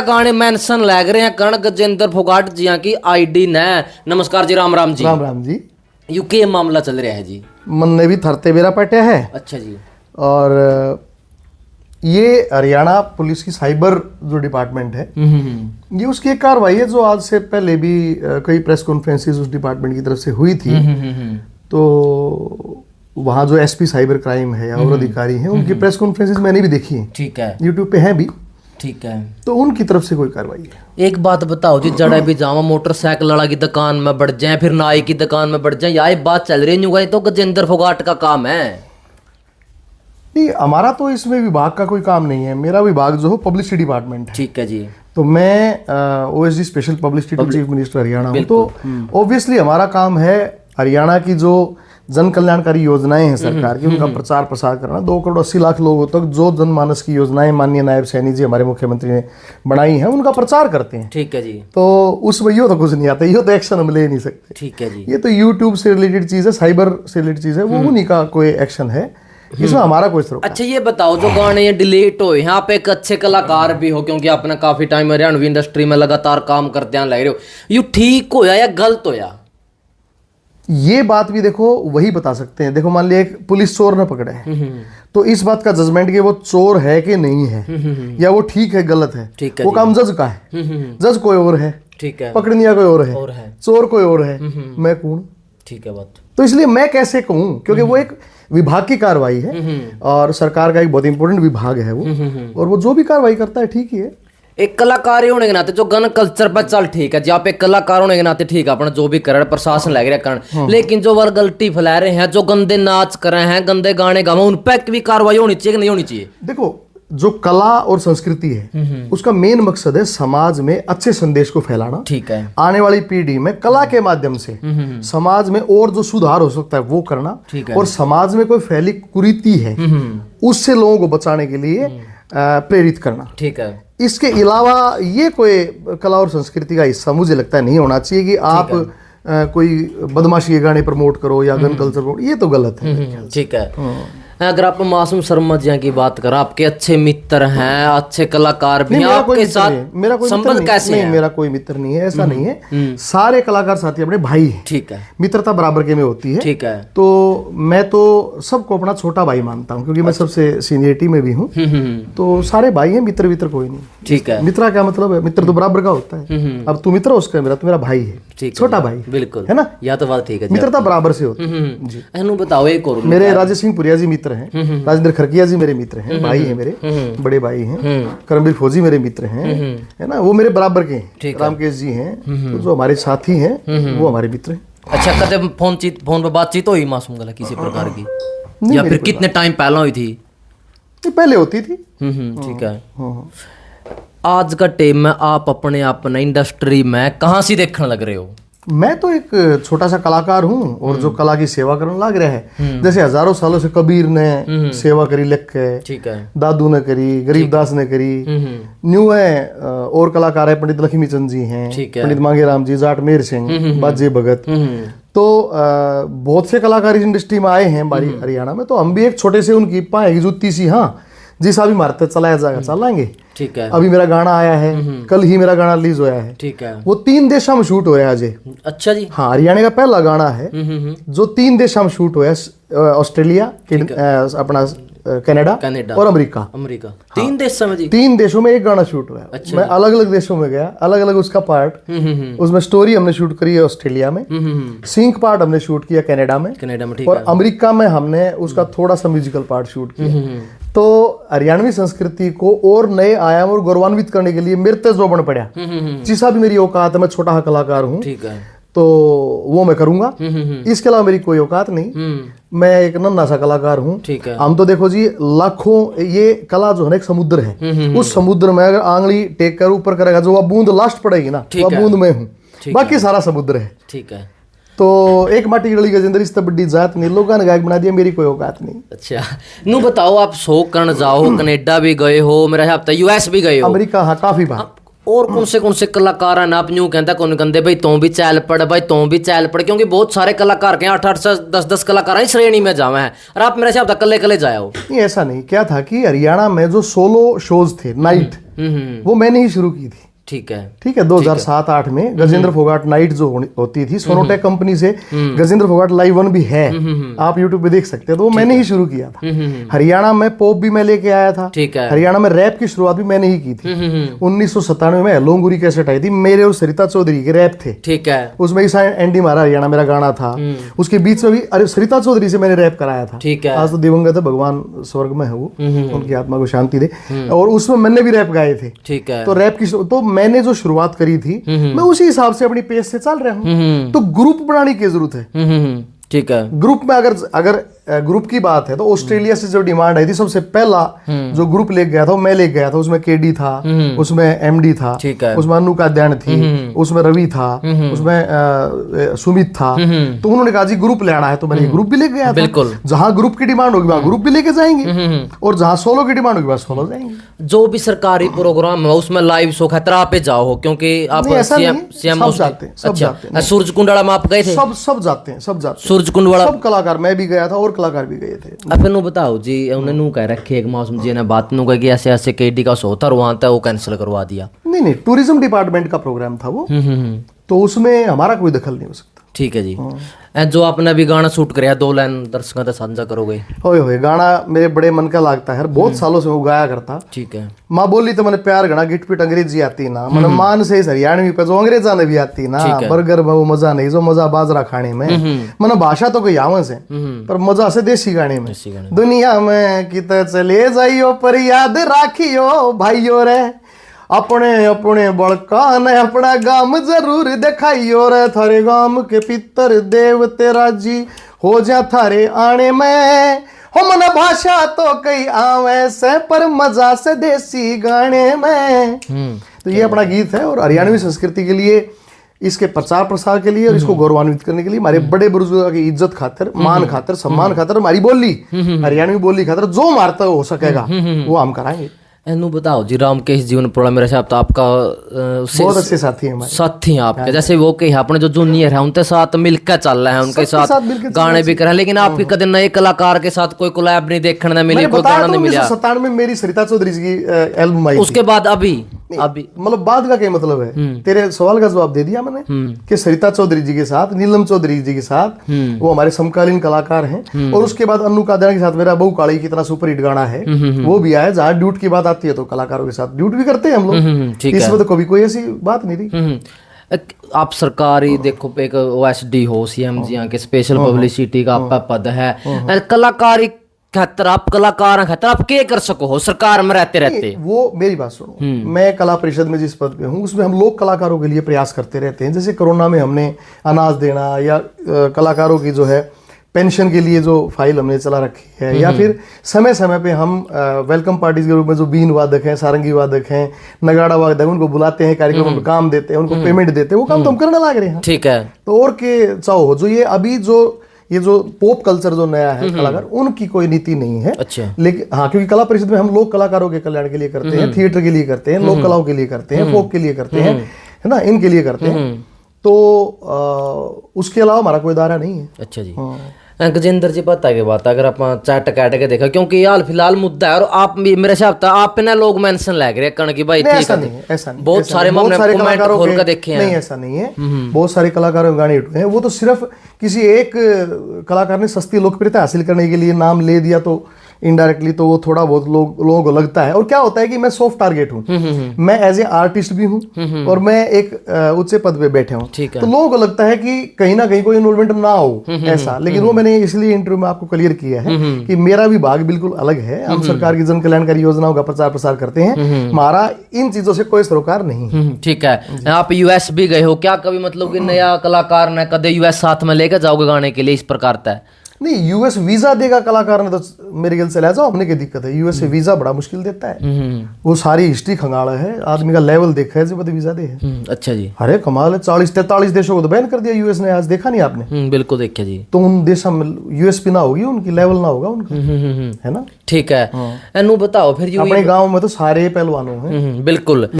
गाने मेंशन लग रहे हैं कर्ण गजेंद्र फोगाट जी की आईडी ने। नमस्कार जी, राम राम जी। राम राम जी। यूके मामला चल रहा है जी। मन ने भी थरते बेरा पटे है। अच्छा जी। और ये हरियाणा पुलिस की साइबर जो डिपार्टमेंट है, ये उसकी एक कार्रवाई है जो आज से पहले भी कई प्रेस कॉन्फ्रेंसेस उस डिपार्टमेंट की तरफ से हुई थी। तो वहाँ जो एसपी साइबर क्राइम है और अधिकारी हैं, उनकी प्रेस कॉन्फ्रेंसेस मैंने भी देखी है। ठीक है। यूट्यूब पे हैं भी। ठीक है। तो उनकी तरफ से कोई कार्रवाई है। एक बात बताओ जी, जड़ा भी जावा मोटरसाइकिल वाला की दुकान में बढ़ जाए, फिर नाई की दुकान में बढ़ जाए, यही बात चल रही नहीं, तो गजेंद्र फोगाट का काम है। नहीं, हमारा तो इसमें विभाग का कोई काम नहीं है। मेरा विभाग जो है पब्लिसिटी डिपार्टमेंट है। ठीक है जी। तो मैं OSD special publicity chief minister Haryana हूँ। तो ऑब्वियसली हमारा काम है हरियाणा की जो जन कल्याणकारी योजनाएं हैं सरकार की, उनका प्रचार प्रसार करना। 2,80,00,000 लोगों तक जो जनमानस की योजनाएं माननीय नायब सैनी जी हमारे मुख्यमंत्री ने बनाई हैं, उनका प्रचार करते हैं। ठीक है जी। तो उसमें यो तो कुछ नहीं आता, यो तो एक्शन हम ले नहीं सकते। ठीक है जी। ये तो यूट्यूब से रिलेटेड चीज है, साइबर से रिलेटेड चीज है, वो उन्हीं का कोई एक्शन है, इसमें हमारा कोई सरोकार। अच्छा ये बताओ, जो गाने ये डिलीट हो, यहाँ पे एक अच्छे कलाकार भी हो, क्योंकि आपने काफी टाइम हरियाणवी इंडस्ट्री में लगातार काम करते हैं, लग रहे हो, यू ठीक होया या गलत होया? ये बात भी देखो वही बता सकते हैं। देखो, मान लिया एक पुलिस चोर ने पकड़े है, तो इस बात का जजमेंट कि वो चोर है कि नहीं है, या वो ठीक है गलत है, वो काम जज का है। जज कोई और है, ठीक है, पकड़निया कोई और है, चोर कोई और है, मैं कौन? ठीक है बात। तो इसलिए मैं कैसे कहूं, क्योंकि वो एक विभाग की कार्रवाई है और सरकार का एक बहुत इंपॉर्टेंट विभाग है वो, और वो जो भी कार्रवाई करता है ठीक ही है। एक कलाकार होने के नाते जो गन कल्चर पर चल ठीक है जी, आप एक कलाकार होने के नाते ठीक है, अपना जो भी कर प्रशासन लग रहा है, लेकिन जो वर्ग गलती फैला रहे हैं, जो गंदे नाच कर रहे हैं, गंदे गाने गा, उन पर भी कार्रवाई होनी चाहिए कि नहीं होनी चाहिए? देखो, जो कला और संस्कृति है उसका मेन मकसद है समाज में अच्छे संदेश को फैलाना। ठीक है। आने वाली पीढ़ी में कला के माध्यम से समाज में और जो सुधार हो सकता है वो करना, और समाज में कोई फैली कुरीति है उससे लोगों को बचाने के लिए प्रेरित करना। ठीक है। इसके अलावा ये कोई कला और संस्कृति का हिस्सा मुझे लगता है नहीं होना चाहिए कि आप कोई बदमाशी के गाने प्रमोट करो या गन कल्चर प्रमोट, ये तो गलत है। ठीक है। अगर आप मासूम शर्मा जी की बात करें, आपके अच्छे मित्र हैं, अच्छे कलाकार भी हैं, आपके साथ मेरा कोई संबंध कैसे है? मेरा कोई मित्र नहीं है, ऐसा नहीं है। सारे कलाकार साथी अपने भाई हैं। ठीक है। मित्रता बराबर के में होती है। ठीक है। तो मैं तो सबको अपना छोटा भाई मानता हूँ, क्योंकि मैं सबसे सीनियरिटी में भी हूँ। तो सारे भाई हैं, मित्र वित्र कोई नहीं। ठीक है। मित्र क्या मतलब है? मित्र तो बराबर का होता है। अब तू मित्र उसका, मेरा तो मेरा भाई है, छोटा भाई। बिल्कुल, है ना? या तो बात ठीक है, मित्रता बराबर से होती है। बताओ एक और, मेरे राजेश सिंह पुरिया जी मित्र हैं, राजेंद्र खरकिया जी मेरे मित्र हैं, भाई हैं मेरे, बड़े भाई हैं। करमवीर फौजी मेरे मित्र हैं, है ना, वो मेरे बराबर के हैं। रामकेश जी हैं, तो जो हमारे साथी हैं वो हमारे मित्र हैं। अच्छा, कदे फोन पे बातचीत हुई मासूम गला किसी प्रकार की, या फिर कितने टाइम पहले हुई थी? पहले होती थी। ठीक है। आज का टाइम में आप अपने अपने इंडस्ट्री में कहाँ से देखने लग रहे हो? मैं तो एक छोटा सा कलाकार हूँ, और जो कला की सेवा करने लग रहा है, जैसे हजारों सालों से कबीर ने सेवा करी लिख के, ठीक है, दादू ने करी, गरीबदास ने करी, न्यू है और कलाकार है, पंडित लक्ष्मी चंद जी हैं, पंडित मांगेराम जी, जाट मेहर सिंह, बाजे भगत। तो बहुत से कलाकार इस इंडस्ट्री में आए हैं हमारी हरियाणा में। तो हम भी एक छोटे से उनकी पाए की जुत्ती सी, हाँ जिस अभी मारते चलाया जाएगा चलाएंगे। ठीक है। अभी मेरा गाना आया है, कल ही मेरा गाना रिलीज हुआ है। ठीक है। वो 3 देशों में शूट हो रहा है अजय। अच्छा जी। हाँ, हरियाणा का पहला गाना है जो 3 देशों में शूट हुआ है, ऑस्ट्रेलिया, अपना कनाडा और अमेरिका। 3 देशों में जी? 3 देशों में एक गाना शूट हुआ है। अच्छा। मैं अलग अलग देशों में गया, अलग अलग उसका पार्ट, उसमें स्टोरी हमने शूट करी है ऑस्ट्रेलिया में, सिंक पार्ट हमने शूट किया कनाडा में, और अमेरिका में हमने उसका थोड़ा सा म्यूजिकल पार्ट शूट किया। तो हरियाणवी संस्कृति को और नए आयाम और गौरवान्वित करने के लिए मेरे तेज जोबन पड़ा, जिसा भी मेरी औकात है, मैं छोटा कलाकार हूँ, ठीक है, तो वो मैं करूंगा। इसके अलावा मेरी कोई औकात नहीं, मैं एक नन्हा सा कलाकार हूँ। ठीक है। हम तो देखो जी, लाखों, ये कला जो है ना एक समुद्र है, उस समुद्र में अगर आंगली टेक कर ऊपर करेगा, जो वह बूंद लास्ट पड़ेगी ना, वह बूंद में हूँ, बाकी सारा समुद्र है। ठीक है। तो एक माटी गली गजेंद्र इस बड़ी जात नहीं, लोगों ने गायक बना दिया, मेरी कोई औकात नहीं। अच्छा, नू बताओ, आप शो करने जाओ, कनाडा भी गए हो, मेरा ख्याल यूएस भी गए हो, अमेरिका, हाँ काफी बार। और कौन से कलाकार हैं आप यूं कहता कौन कहते भाई तू भी चैल पड़, भाई तू भी चैल पड़, क्योंकि बहुत सारे कलाकार के 8-8 से 10-10 कलाकार श्रेणी में जावे हैं, और आप मेरे हिसाब से कल्ले कल्ले जाए हो? नहीं, ऐसा नहीं। क्या था कि हरियाणा में जो सोलो शोज थे नाइट, वो मैंने ही शुरू की थी। ठीक है। 2007-8 में गजेंद्र फोगाट नाइट जो होती थी सोनोटेक कंपनी से, गजेंद्र फोगाट लाइव 1 भी है, आप यूट्यूब पे देख सकते हैं। तो वो मैंने ही शुरू किया था। हरियाणा में पॉप भी मैं लेके आया था। ठीक है। हरियाणा में रैप की शुरुआत भी मैंने ही की थी। 1997 में लोंगुरी कैसेट आई थी, मेरे और सरिता चौधरी के रैप थे। ठीक है। उसमें ईसा एंडी मारा हरियाणा मेरा गाना था। उसके बीच में भी अरे सरिता चौधरी से मैंने रैप कराया था। ठीक है। आज तो दिवंगत है, भगवान स्वर्ग में है वो, उनकी आत्मा को शांति दे। और उसमें मैंने भी रैप गाए थे। ठीक है। तो रैप की तो मैंने जो शुरुआत करी थी, मैं उसी हिसाब से अपनी पेस से चल रहा हूँ। तो ग्रुप बनाने की जरूरत है। ठीक है। ग्रुप में अगर ग्रुप की बात है तो ऑस्ट्रेलिया से जो डिमांड आई थी, सबसे पहला जो ग्रुप ले गया था वो मैं ले गया था। उसमें केडी था, उसमें एमडी था, उसमें अनु काद्यान थी, उसमें रवि था, उसमें सुमित था। तो उन्होंने कहा जी ग्रुप लेना है, तो मैंने ग्रुप भी ले गया था। बिल्कुल। जहां ग्रुप की डिमांड होगी वहां ग्रुप भी लेके जाएंगे, और जहां सोलो की डिमांड होगी वहां सोलो जाएंगे। जो भी सरकारी प्रोग्राम है उसमें लाइव शो खतरा पे जाओ, क्योंकि आप सीएम जाते हैं। सूरज कुंडला में आप गए थे? सब जाते हैं, सब जाते हैं। सूरज कुंडला सब कलाकार, मैं भी गया था और कलाकार भी गए थे। अब नु बताओ जी, उन्होंने कह रखे एक मौसम जी ने बात नु कह कि ऐसे ऐसे केडी का शो था, वहां था वो कैंसिल करवा दिया। नहीं, टूरिज्म डिपार्टमेंट का प्रोग्राम था वो, तो उसमें हमारा कोई दखल नहीं हो सकता। ठीक है जी। जो आपने अभी गाना शूट कराया, 2 लाइन दर्शकों से साझा करोगे? होए गाना मेरे बड़े मन का लगता है, बहुत सालों से वो गाया करता। ठीक है। माँ बोली तो मैंने प्यार गणा, गिट पिट अंग्रेजी आती ना, मैंने मान से हरियाणवी पे जो अंग्रेजा ने भी आती ना, बर्गर में वो मजा नहीं जो मजा बाजरा खाने में। मैंने भाषा तो कोई आवन से, पर मजा से देसी गाने में। दुनिया में कित चले जाइयो पर याद राखियो भाइयों रे, अपने अपने बड़का ने अपना गाम जरूर दिखाइयो रे, थारे गाम के पितर देव तेरा जी हो जा थारे आने में। हो मन भाषा तो कई आवे से, पर मजा से देसी गाने में। तो ये अपना गीत है, और हरियाणवी संस्कृति के लिए, इसके प्रचार प्रसार के लिए और इसको गौरवान्वित करने के लिए, हमारे बड़े बुजुर्गों की इज्जत खातिर, मान खातिर, सम्मान खातिर, हमारी बोली हरियाणवी बोली खातिर जो मारता हो सकेगा वो हम कराएंगे। एनु बताओ जी, रामकेश जीवन प्रोड़ा मेरे साथ आपका बहुत अच्छे साथी हैं हमारे। साथी हैं आपके, जैसे वो कही अपने जो जूनियर है उनके साथ मिलकर चल रहे हैं, उनके साथ गाने भी कर रहे हैं, लेकिन आपके कदे नए कलाकार के साथ कोई कोलैब नहीं देखने न मिली, कोई गाना नहीं मिला। 1997 में मेरी सरिता चौधरी जी की एल्बम आई, उसके बाद अभी मतलब बाद का क्या मतलब है, तेरे सवाल का जवाब दे दिया मैंने कि सरिता चौधरी जी के साथ, नीलम चौधरी जी के साथ, वो हमारे समकालीन कलाकार हैं। और उसके बाद अनु काद्यान के साथ मेरा बहु काली कितना सुपर हिट गाना है वो भी आया। जहाँ ड्यूट की बात आती है तो कलाकारों के साथ ड्यूट भी करते हैं हम लोग, इसमें तो कभी कोई ऐसी बात नहीं थी। आप सरकारी देखो एक OSD हो, CM जी के स्पेशल पब्लिसिटी का आपका पद है, कलाकारी खातर आप कलाकार खातर आप क्या कर सको हो सरकार में रहते? वो मेरी बात सुनो, मैं कला परिषद में जिस पद पे हूँ उसमें हम लोग कलाकारों के लिए प्रयास करते रहते हैं। जैसे कोरोना में हमने अनाज देना, या कलाकारों की जो है पेंशन के लिए जो फाइल हमने चला रखी है, या फिर समय समय पे हम वेलकम पार्टीज के रूप में जो बीन वादक हैं, सारंगी वादक हैं, नगाड़ा वादक हैं, उनको बुलाते हैं, कार्यक्रम में काम देते हैं, उनको पेमेंट देते हैं, वो काम तो हम करने लग रहे हैं। ठीक है। तो और के चाहो जो ये अभी ये जो पॉप कल्चर जो नया है कलाकार, उनकी कोई नीति नहीं है। अच्छा। लेकिन हाँ, क्योंकि कला परिषद में हम लोग कलाकारों के कल्याण के लिए करते हैं, थिएटर के लिए करते हैं, लोक कलाओं के लिए करते हैं, फोक के लिए करते हैं, है ना, इनके लिए करते हैं। तो उसके अलावा हमारा कोई दायरा नहीं है। अच्छा जी। गजेंद्र जी पता की बात, अगर आप चैट कैट के देखा, क्योंकि हाल फिलहाल मुद्दा है, और आप मेरे हिसाब से आप पे लोग मेंशन लग रहे हैं कि भाई ठीक है, ऐसा नहीं, बहुत सारे कमेंट खोल कर देखे हैं। नहीं, ऐसा नहीं है। बहुत सारे कलाकारों के गाने हिट हुए हैं, वो तो सिर्फ किसी एक कलाकार ने सस्ती लोकप्रियता हासिल करने के लिए नाम ले दिया, तो इनडायरेक्टली तो वो थोड़ा बहुत लोगों को लगता है। और क्या होता है कि मैं सॉफ्ट टारगेट हूँ, मैं एज ए आर्टिस्ट भी हूँ और मैं एक उच्च पद पे बैठे हूँ, तो लोगों को लगता है कि कहीं ना कहीं कोई इन्वॉल्वमेंट ना हो ऐसा। लेकिन वो मैंने इसलिए इंटरव्यू में आपको क्लियर किया है कि मेरा विभाग बिल्कुल अलग है। हम सरकार की जन कल्याणकारी योजनाओं का प्रचार प्रसार करते हैं, हमारा इन चीजों से कोई सरोकार नहीं। ठीक है। आप US भी गए हो, क्या कभी मतलब कि नया कलाकार ने कदे US साथ में लेकर जाओगे गाने के लिए, इस प्रकार का? नहीं, यूएस वीजा देगा कलाकार ने तो मेरे ख्याल से ले जाओ, हमने क्या दिक्कत है? यूएस से वीजा बड़ा मुश्किल देता है, वो सारी हिस्ट्री खंगाड़ा है, आदमी का लेवल देखा है जब वीजा दे है। अच्छा जी। अरे कमाल है, 40-43 देशों को तो बैन कर दिया यूएस ने, आज देखा नहीं आपने? बिल्कुल देखा जी। तो उन देशों में यूएसपी ना होगी, उनकी लेवल ना होगा उनका, है ना। ठीक है। एनु बताओ फिर अपने गाँव में तो सारे पहलवानों हैं। बिल्कुल।